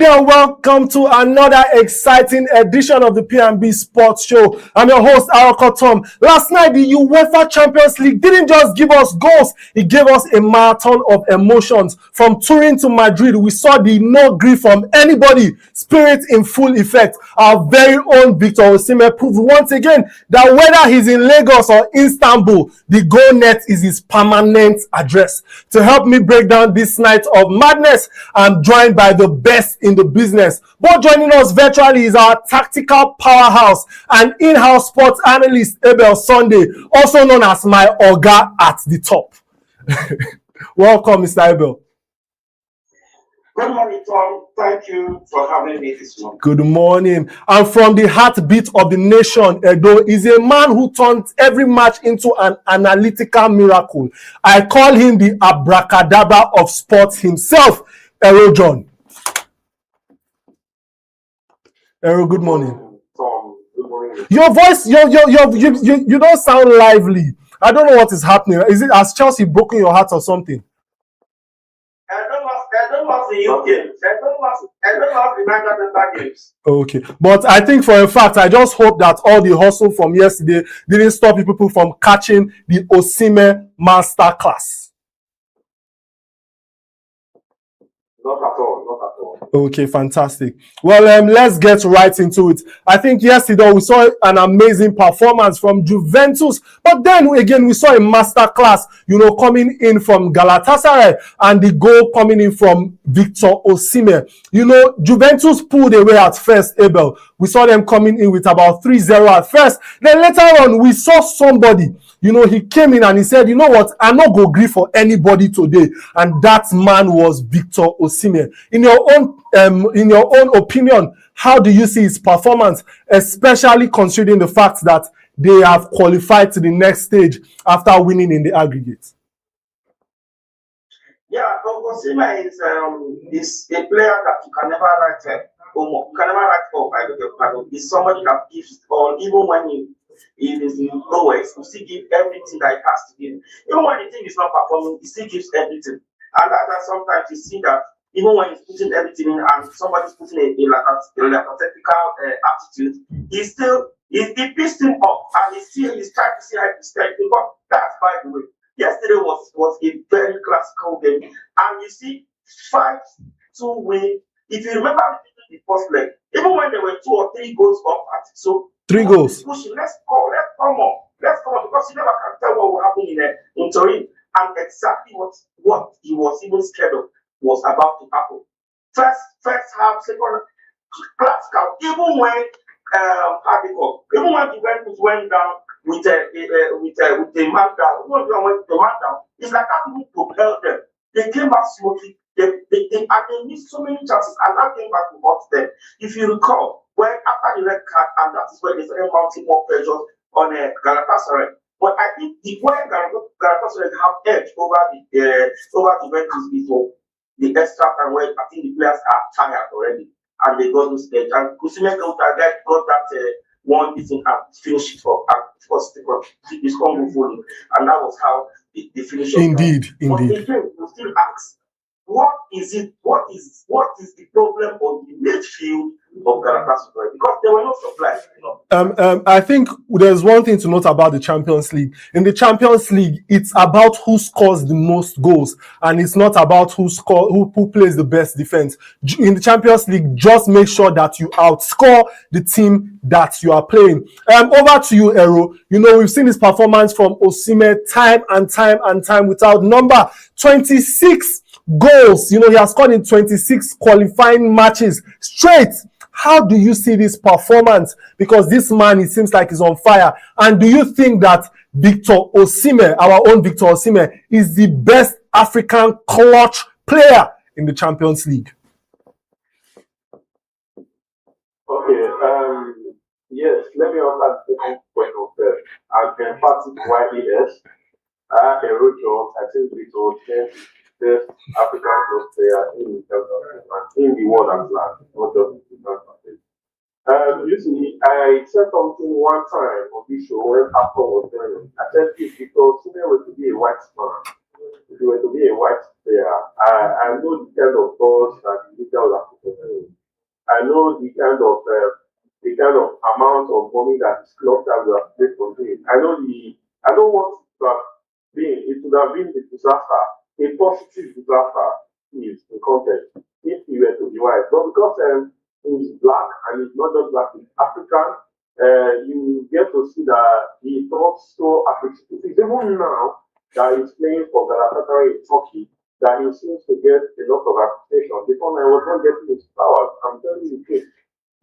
there and welcome to another exciting edition of the P&B Sports Show. I'm your host, Aroko Tom. Last night, the UEFA Champions League didn't just give us goals, it gave us a marathon of emotions. From Turin to Madrid, we saw the no grief from anybody, spirit in full effect. Our very own Victor Osimhen proved once again that whether he's in Lagos or Istanbul, the goal net is his permanent address. To help me break down this night of madness, I'm joined by the best in the business. But joining us virtually is our tactical powerhouse and in-house sports analyst, Abel Sunday, also known as my Oga at the top. Welcome, Mr. Abel. Good morning, Tom. Thank you for having me this morning. Good morning. And from the heartbeat of the nation, Edo is a man who turns every match into an analytical miracle. I call him the abracadabra of sports himself, Ero John. Ero, good morning. Tom, good morning. Your voice, you don't sound lively. I don't know what is happening. Is it has Chelsea broken your heart or something? I don't love the UK games. I don't love the Niger games. Okay, but I think for a fact, I just hope that all the hustle from yesterday didn't stop people from catching the Osimhen masterclass. Not at all. Not at all. Okay, fantastic. Well, let's get right into it. I think yesterday we saw an amazing performance from Juventus, but then again we saw a masterclass, coming in from Galatasaray and the goal coming in from Victor Osimhen. Juventus pulled away at first, Abel. We saw them coming in with about 3-0 at first. Then later on, we saw somebody, he came in and he said, I'm not going to agree for anybody today. And that man was Victor Osimhen. In your own opinion, how do you see his performance, especially considering the fact that they have qualified to the next stage after winning in the aggregate? Yeah, Osimhen is a player that you can never write off. I beg your pardon. He's somebody that gives all, even when he is in lowest, he still gives everything that he has to give. Even when the team is not performing, he still gives everything. And that sometimes you see that even when he's putting everything in and somebody's putting a technical attitude, he pissed him off and he's trying to see how he's taking. But that's, by the way, yesterday was a very classical game. And you see, 5-2 win. If you remember the first leg, even when there were 2 or 3 goals off at it, so 3 goals. Pushing, let's come on, because you never can tell what will happen in Turin. And exactly what he was even scared of was about to happen. First half, second classical. Even when Juventus went down with a man down, even when they went the man down, it's like that people propelled them. They came back smoothly. They missed so many chances, and that came back to hurt them. If you recall, when after the red card, and that is where they started mounting more pressure on Galatasaray. But I think the way Galatasaray have edge over Juventus is the extra time when I think the players are tired already, and they got those edge. And Osimhen got that one thing and finished it for the strong falling, and that was how the finish. Indeed. But again, we still ask, what is the problem of the midfield of Galatasaray? Because there were no supplies. I think there's one thing to note about the Champions League. In the Champions League, it's about who scores the most goals, and it's not about who plays the best defense. In the Champions League, just make sure that you outscore the team that you are playing. Over to you, Ero. We've seen his performance from Osimhen time and time without number. 26 goals. He has scored in 26 qualifying matches straight. How do you see this performance? Because this man, it seems like he's on fire. And do you think that Victor Osimhen, our own Victor Osimhen, is the best African clutch player in the Champions League? Okay, yes, let me answer the second point of that. I've been emphatic why he is. I think Victor Osimhen best African club player in the world at large, not just in the country. You see, I said something one time on this show when Apple was doing it. I said if Victor Osimhen were to be a white man, if you were to be a white player, I know the kind of balls that the leader would have put on. I know the kind of amount of money that his club has placed on him. I know what it would have been. It would have been a disaster, a positive disaster is in context if he were to be white. But because he's black and he's not just black, he's African, you get to see that he not so appreciative. It's even now that he's playing for Galatasaray in Turkey that he seems to get a lot of appreciation. Before I was not getting his flowers. I'm telling you the case.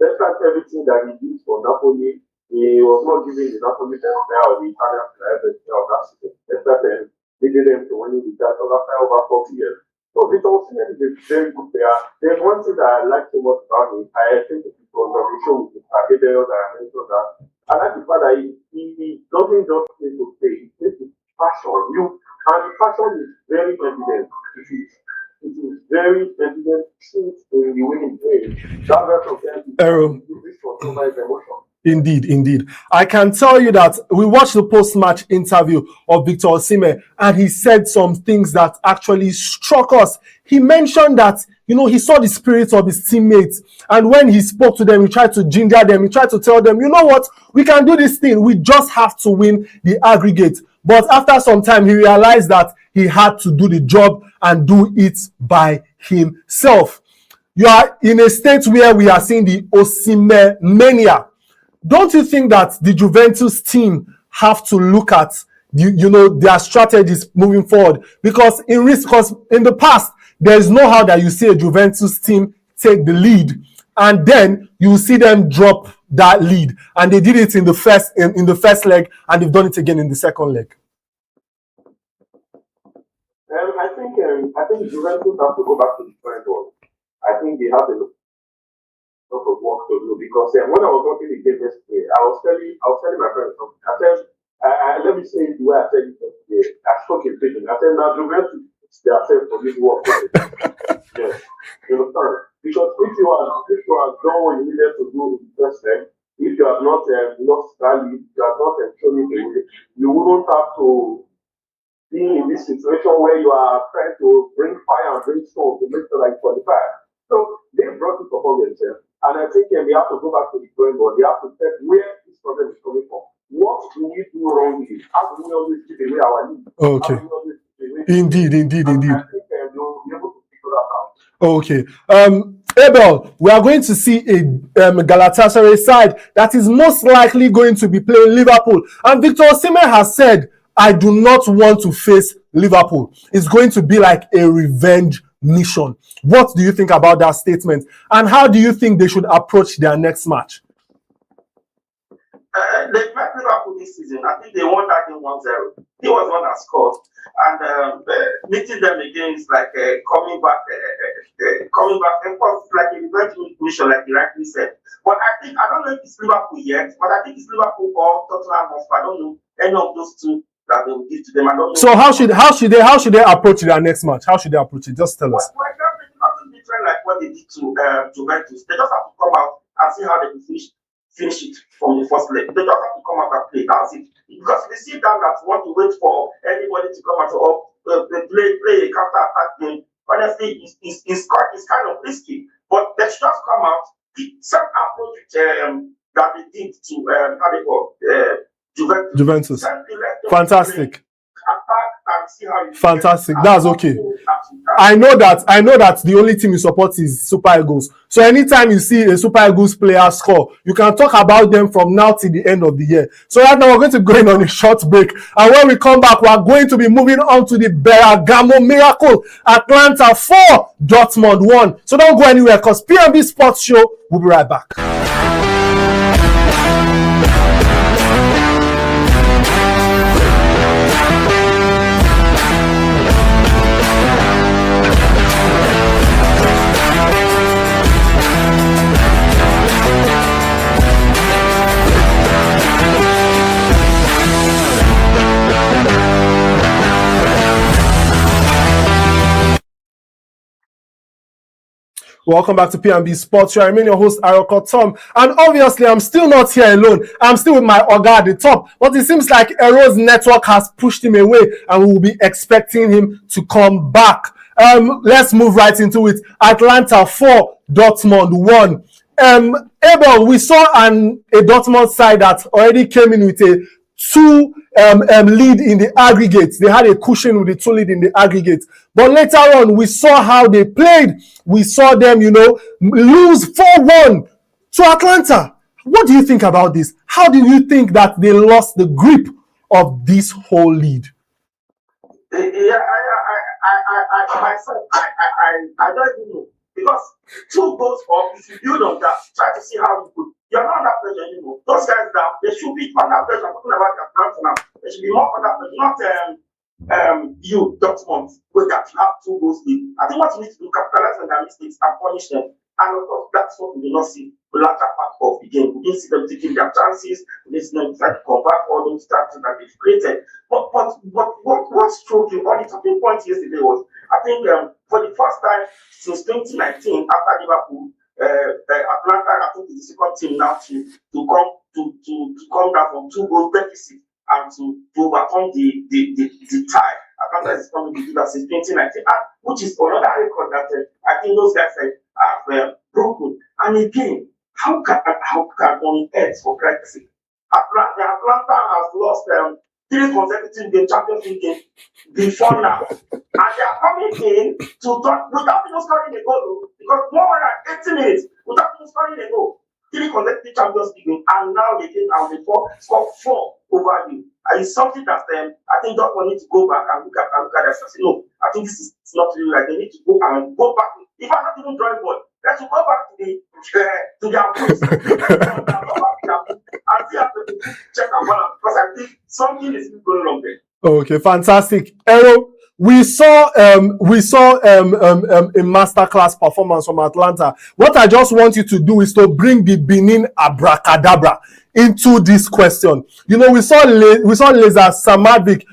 Despite everything that he did for Napoli, he was not giving the Napoli player or the Italian player of that season. Despite leading them to winning the title after over 40 years. So Victor Osimhen is a very good player. There's one thing that I like so much about him. I think it was on the show with Adebel that I mentioned that. I like the fact that he doesn't just play to play. He plays with passion. And the passion is very evident. It is very evident since in the way he plays. That version of them is emotion. Indeed. I can tell you that we watched the post-match interview of Victor Osimhen and he said some things that actually struck us. He mentioned that, he saw the spirit of his teammates, and when he spoke to them, he tried to ginger them, he tried to tell them, you know what, we can do this thing, we just have to win the aggregate. But after some time, he realized that he had to do the job and do it by himself. You are in a state where we are seeing the Osimhen mania. Don't you think that the Juventus team have to look at their strategies moving forward? Because in the past, there is no how that you see a Juventus team take the lead and then you see them drop that lead. And they did it in the first leg, and they've done it again in the second leg. I think Juventus have to go back to the current one. I think they have a lot of work to do because when I was watching the game yesterday, I was telling my friends something. I said, let me say it the way I said it yesterday. I spoke in pigeon. I said, now Juventus, they are saying for this work. Yes, you understand? Because if you are done what you needed to do in the first leg, if you have not lost value, you have not shown it away, you wouldn't have to be in this situation where you are trying to bring fire and bring stone to make sure that you qualify. So they brought it upon themselves. And I think they have to go back to the drawing board. They have to check where this problem is coming from. What do we do wrong with it? How do we always give away our lead? Okay. Indeed. I think they'll be able to figure that out. Okay. Abel, we are going to see a Galatasaray side that is most likely going to be playing Liverpool. And Victor Osimhen has said, I do not want to face Liverpool. It's going to be like a revenge mission. What do you think about that statement? And how do you think they should approach their next match? They met Liverpool this season. I think they won that game 1-0. He was one that scored. And meeting them again is like coming back, of course, like a revenge mission, like you rightly said. But I don't know if it's Liverpool yet, but I think it's Liverpool or Tottenham Hotspur. I don't know any of those two that they will give to them. I don't know. So how should they approach their next match? How should they approach it? Just tell us. Well, nothing different like what they did to Juventus. They just have to come out and see how they can finish it from the first leg. They just have to come out and play. That's it. Because they see that want to wait for anybody to come out to play a counter-attack game. Honestly, it's kind of risky. But they should just come out. The same approach that they did to Juventus. Fantastic. Fantastic. That's okay. I know that the only team you support is Super Eagles. So anytime you see a Super Eagles player score, you can talk about them from now till the end of the year. So right now we're going to go in on a short break. And when we come back, we're going to be moving on to the Bergamo Miracle. Atlanta 4, Dortmund 1. So don't go anywhere because P&B Sports Show will be right back. Welcome back to P&B Sports Show. I remain your host, Aroko Tom. And obviously, I'm still not here alone. I'm still with my Oga at the top. But it seems like Ero's network has pushed him away and we will be expecting him to come back. Let's move right into it. Atlanta 4, Dortmund 1. Abel, we saw a Dortmund side that already came in with a 2 lead in the aggregate. They had a cushion with the 2 lead in the aggregate. But later on, we saw how they played. We saw them, lose 4-1 to Atlanta. What do you think about this? How do you think that they lost the grip of this whole lead? Yeah, I don't even know. Because 2 goals up, if you build on that, try to see how you could. You're not under pressure anymore. Those guys now, they should be under pressure. I'm talking about Atlanta now. They should be more under pressure, not you, Dortmund, where that you have 2 goals lead. I think what you need to do, capitalize on their mistakes and punish them. And of course, that's what we did not see the latter part of the game. We didn't see them taking their chances. We didn't see them try to convert all those chances that they've created. But what struck you on the talking point yesterday was, I think for the first time since 2019, after Liverpool, Atlanta, I think, is the second team now to come down from 2 goals deficit and to overcome the tie. Atlanta is coming to do that since 2019, which is another record that I think those guys have broken. And again, how can on earth, for Christ's sake, Atlanta has lost 3 consecutive games, Champions League games before now, and they are coming in to without even scoring a goal, because more than 80 minutes without even scoring a goal. 3 consecutive Champions League games, and now they came out before scored 4 over you. And it's something that I think Dortmund need to go back and look at that. Say, no, I think this is not really right. They need to go back. If I'm not even drawing ball, they should go back to their place. And see how they check and balance, because I think something is going wrong there. Okay, fantastic. Ero, we saw a masterclass performance from Atlanta. What I just want you to do is to bring the Benin abracadabra into this question. We saw Leza Samadvik,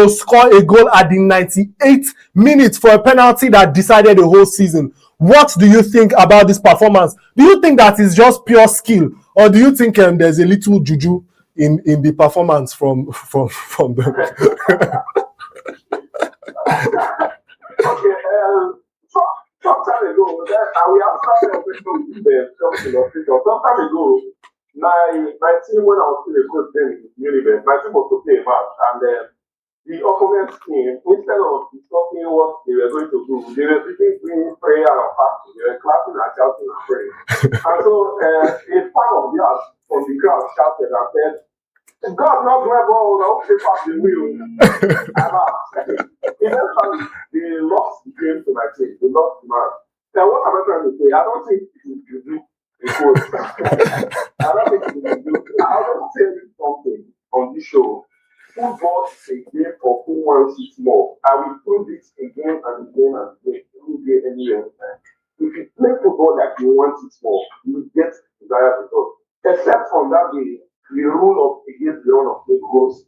score a goal at the 98th minute for a penalty that decided the whole season. What do you think about this performance? Do you think that is just pure skill, or do you think there's a little juju in the performance from them? Okay, some time ago, we have started with the some time ago, my team, when I was still a coach then in Univen, my team was to play a match, and the opponent's team, instead of discussing what they were going to do, they were doing prayer and fasting. They were clapping and shouting and praying. And so a fan of theirs from the crowd shouted and said, God not my ball, I hope they pass the wheel. Eventually, they lost the game to my team. They lost the match. Now, what am I trying to say? I don't think it is juju. I don't think it is juju. I will tell you something on this show. Football is a game for who wants it more. I will prove it again and again and again. You will get anywhere. If you play football like you want it more, you will get desired results. Except on that day, the rule of against the run of play goes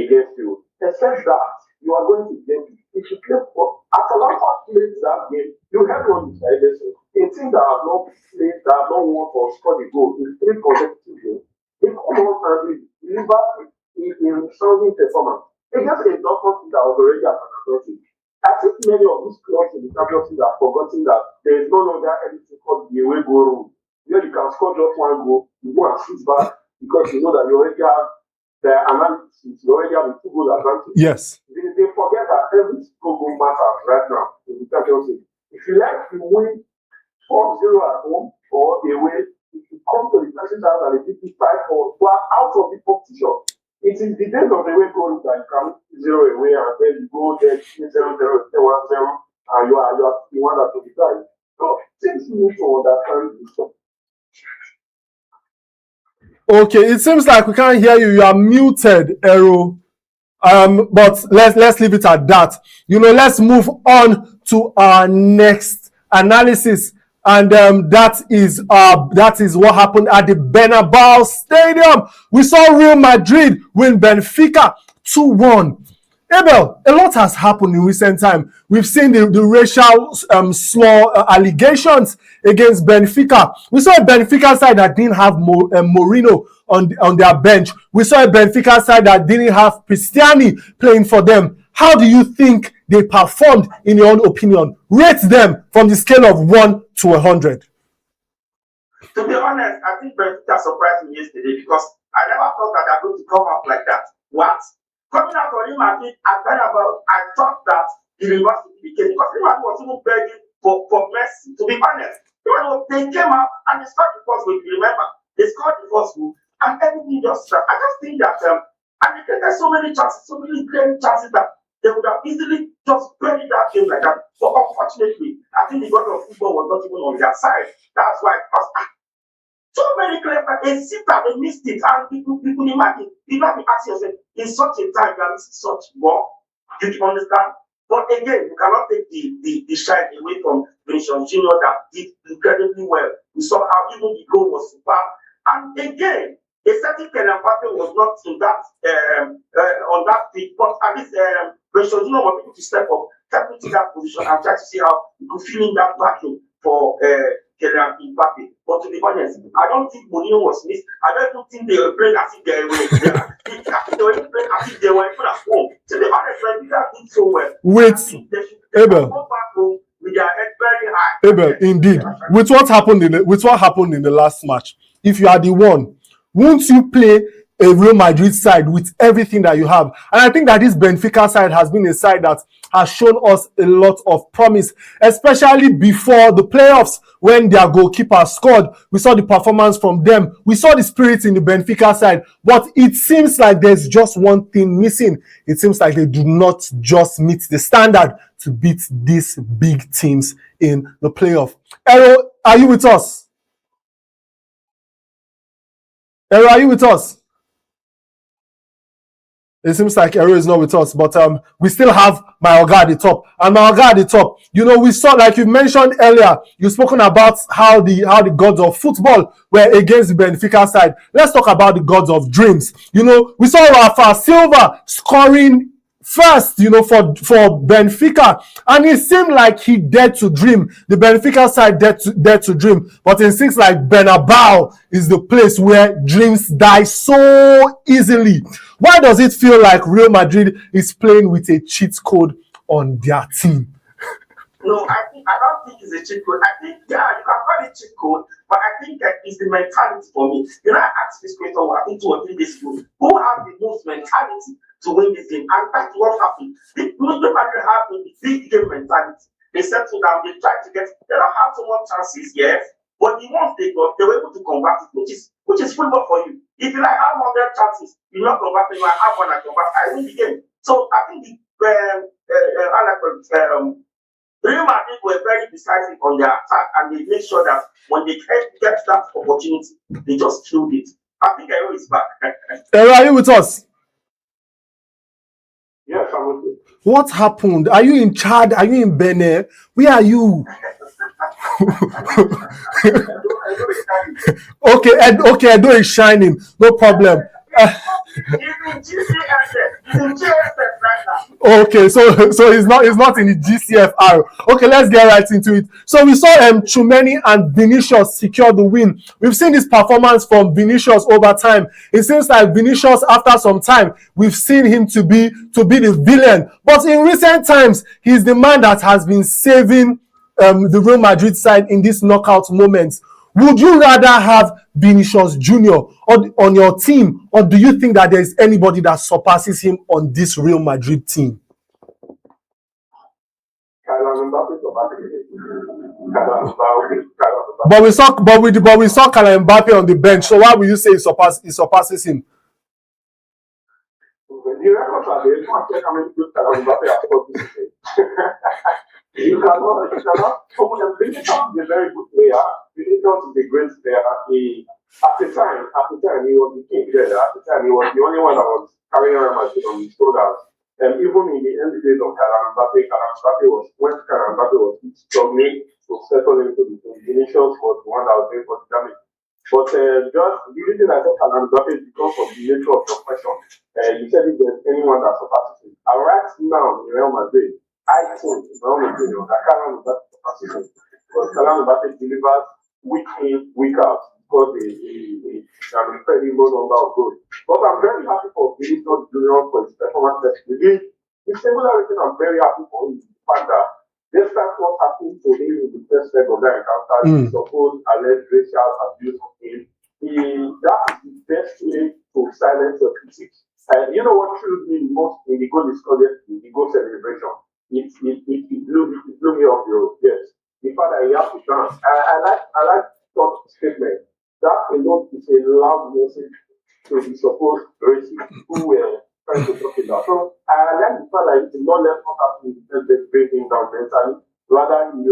against you. Except that you are going to get it. If you play for Atalanta plays that game, you have one decided. A team that has not played, that has not won or scored a goal in 3 consecutive games, they come on and deliver in showing performance against a Dortmund that was already at an advantage. I think many of these clubs in the Champions League have forgotten that there is no longer anything called the away goal rule. Where you can score just 1 goal, you go and sit back because you know that you already have the analysis, you already have the 2 goal advantage. Yes. They forget that every goal matters right now in the Champions League. If you like to win 4-0 at home or away, if you come to the person's house and they give you 5-4, you are out of the competition. It is the days of the way goal that you can 0 away and then you go there 0-0, 1-0, and you are the one that will decide. So things you need to understand this stuff. Okay, it seems like we can't hear you. You are muted, Ero. But let's leave it at that. Let's move on to our next analysis. And that is what happened at the Bernabeu Stadium. We saw Real Madrid win Benfica 2-1. Abel, a lot has happened in recent time. We've seen the racial slur allegations against Benfica. We saw a Benfica side that didn't have Mourinho on their bench. We saw a Benfica side that didn't have Cristiani playing for them. How do you think they performed, in your own opinion? Rate them from the scale of 1 to 100. To be honest, I think Benfica surprised me yesterday because I never thought that they're going to come out like that. What? Coming out from Real Madrid, I thought that the university became, because Real Madrid was even begging for Messi, to be honest. They came out and they scored the first goal. If you remember, they scored the first goal and everything just started. I just think that and they created so many chances, so many great chances that they would have easily just buried that game like that. But unfortunately, I think the god of football was not even on their side. That's why, because so many players, they see that they missed it, and people imagine, you have to ask yourself, in such a time, you are missing such ball. You can understand? But again, you cannot take the shine away from Vinicius Junior that did incredibly well. We saw how even the goal was superb. And again, a certain Kylian Mbappe was not in that on that pitch, but at least Vinicius Junior was able to step up, step into that position, and try to see how he could fill in that vacuum for Kylian Mbappe. But to be honest, I don't think Mourinho was missed. I don't even think they were playing as if they were. They were playing as if they were even at home. To be honest, when they did so well, with Abel, go back home with their head very high. Abel, indeed, with what happened in the last match, if you are the one, won't you play a Real Madrid side with everything that you have? And I think that this Benfica side has been a side that has shown us a lot of promise, especially before the playoffs when their goalkeeper scored. We saw the performance from them. We saw the spirit in the Benfica side. But it seems like there's just one thing missing. It seems like they do not just meet the standard to beat these big teams in the playoff. Ero, are you with us? Ero, are you with us? It seems like Ero is not with us, but we still have my Oga at the top. And my Oga at the top, we saw, like you mentioned earlier, you've spoken about how the gods of football were against the Benfica side. Let's talk about the gods of dreams. We saw Rafa Silva scoring first, for Benfica, and it seemed like he dared to dream. The Benfica side dared to dream, but it seems like Bernabeu is the place where dreams die so easily. Why does it feel like Real Madrid is playing with a cheat code on their team? No, I don't think it's a cheat code. I think, you can call it cheat code, but I think it's the mentality for me. I asked this question, I think 2 or 3 days ago, who have the most mentality to win this game? And that's what happened. The Madrid have the big game mentality. They settled down, they tried to they don't have so much chances, yes, but the ones they got, they were able to convert it, which is football for you. If you have 100 chances, you're not converting, you have one and convert, I win the game. So I think Real Madrid were very decisive on their attack, and they made sure that when they get that opportunity, they just killed it. I think Ero is back. Ero, are you with us? Yes, I'm with you. What happened? Are you in Chad? Are you in Benin? Where are you? Okay, Edo is shining. No problem. Okay, so he's not in the GCFR. Okay, let's get right into it. So we saw Tchouameni and Vinicius secure the win. We've seen this performance from Vinicius over time. It seems like Vinicius, after some time, we've seen him to be the villain. But in recent times, he's the man that has been saving the Real Madrid side in these knockout moments. Would you rather have Vinicius Junior on your team, or do you think that there is anybody that surpasses him on this Real Madrid team? But we saw Kylian Mbappe on the bench. So why would you say he surpasses him? You cannot. Vinicius is a very good player. Vinicius is a great player. At the time, he was the king there. At the time, he was the only one that was carrying around Madrid on his shoulders. Even in the early days of Kylian Mbappe was struggling to settle into the team. Vinicius was the one that was doing for the damage. But just the reason I said Kylian Mbappe is because of the nature of your question. You said if there's anyone that surpasses him. right now in Real Madrid, I think Real Madrid, I can't remember that position, but Salam Mbappe delivers week in, week out because they an incredible number of goals. But I'm very happy for Vinicius Junior for his performance. The singularity I'm very happy for is the fact that despite what happened to him in the first leg of that encounter, the supposed alleged racial abuse of him, that is the best way to silence your critics. And you know what thrilled me most in the goal discovery, the goal celebration? It blew me off your yes. The fact that he has to dance. I like that statement. That alone is a loud message to the supposed racists who were trying to talk about. So I like the fact that it is not left out in the breaking down mentally. Rather, he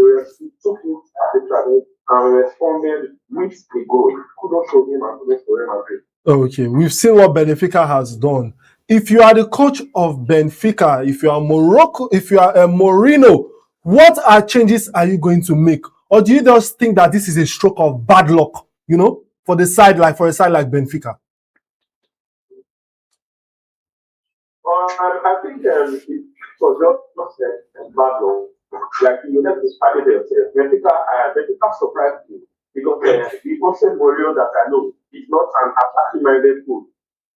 took it as a challenge and responded with a goal. Kudos to him and kudos to Real Madrid. Okay, we've seen what Benfica has done. If you are the coach of Benfica, if you are Mourinho, what changes are you going to make? Or do you just think that this is a stroke of bad luck, for a side like Benfica? I think it was just bad luck. Like you have to study themselves. Benfica surprised me because the Jose Mourinho that I know is not an attacking-minded coach.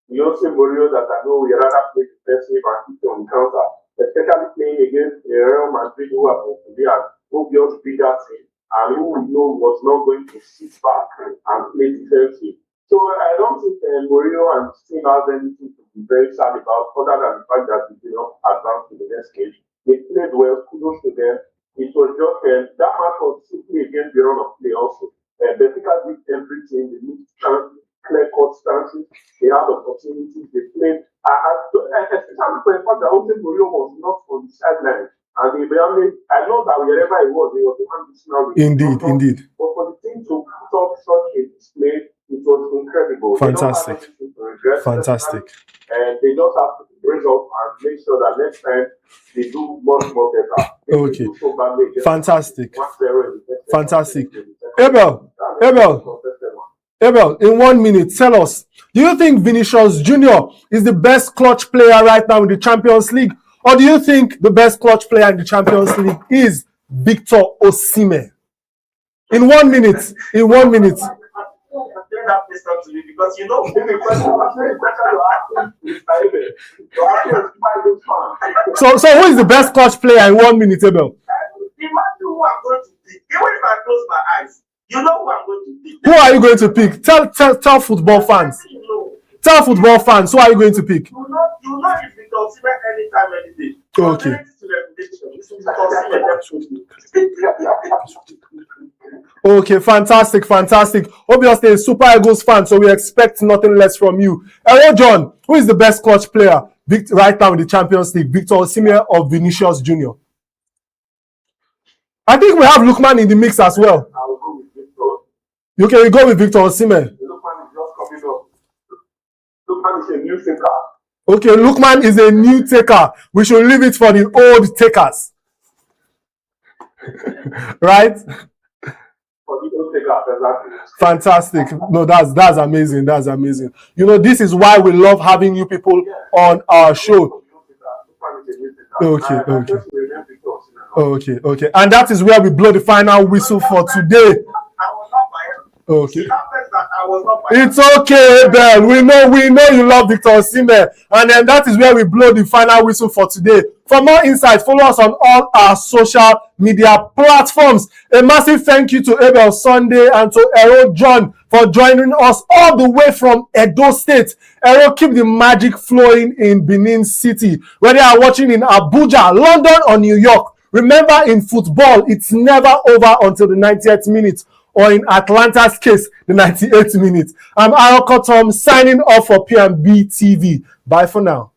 The Jose Mourinho that I know we rather play defensive and hit on counter, especially playing against Real Madrid, who are supposed to be an obvious bigger team and who we know was not going to sit back and play defensive. So I don't think Mourinho and his team have anything to be very sad about, other than the fact that they did not advance to the next stage. They played well, kudos to them. It was just that match was simply against the run of play also. Benfica did everything. They moved clear-cut stances. They had opportunities. They played. Especially for the fact that Jose Mourinho was not on the sideline. And I know that wherever he was the one to Indeed. But for the team to put up such a display, it was incredible. Fantastic. And they just have to bring up and make sure that next time they do much more better. Okay. Fantastic. Abel, in 1 minute, tell us, do you think Vinicius Junior is the best clutch player right now in the Champions League? Or do you think the best clutch player in the Champions League is Victor Osimhen? In 1 minute. That question to me because So who is the best clutch player in 1 minute, Abel? Imagine who I'm going to pick. Even if I close my eyes, you know who I'm going to pick. Who are you going to pick? Tell football fans. Tell football fans, who are you going to pick? You know if Victor Osimhen anytime, any day. Okay. Okay, fantastic. Obviously, a Super Eagles fan, so we expect nothing less from you. Hello, John. Who is the best clutch player right now in the Champions League? Victor Osimhen or Vinicius Junior? I think we have Lukman in the mix as well. I will go with Victor. Okay, we go with Victor Osimhen. Lukman is just coming up. Lukman is a new thinker. Okay, Lukman is a new taker. We should leave it for the old takers. Right? Fantastic. No, that's amazing. This is why we love having you people on our show. Okay. And that is where we blow the final whistle for today. Okay. It's okay, Abel. We know you love Victor Osimhen. And then that is where we blow the final whistle for today. For more insight, follow us on all our social media platforms. A massive thank you to Abel Sunday and to Ero John for joining us all the way from Edo State. Ero, keep the magic flowing in Benin City. Whether you are watching in Abuja, London, or New York, remember in football, it's never over until the 90th minute. Or in Atlanta's case, the 98th minute. I'm Aroko Tom signing off for P&B TV. Bye for now.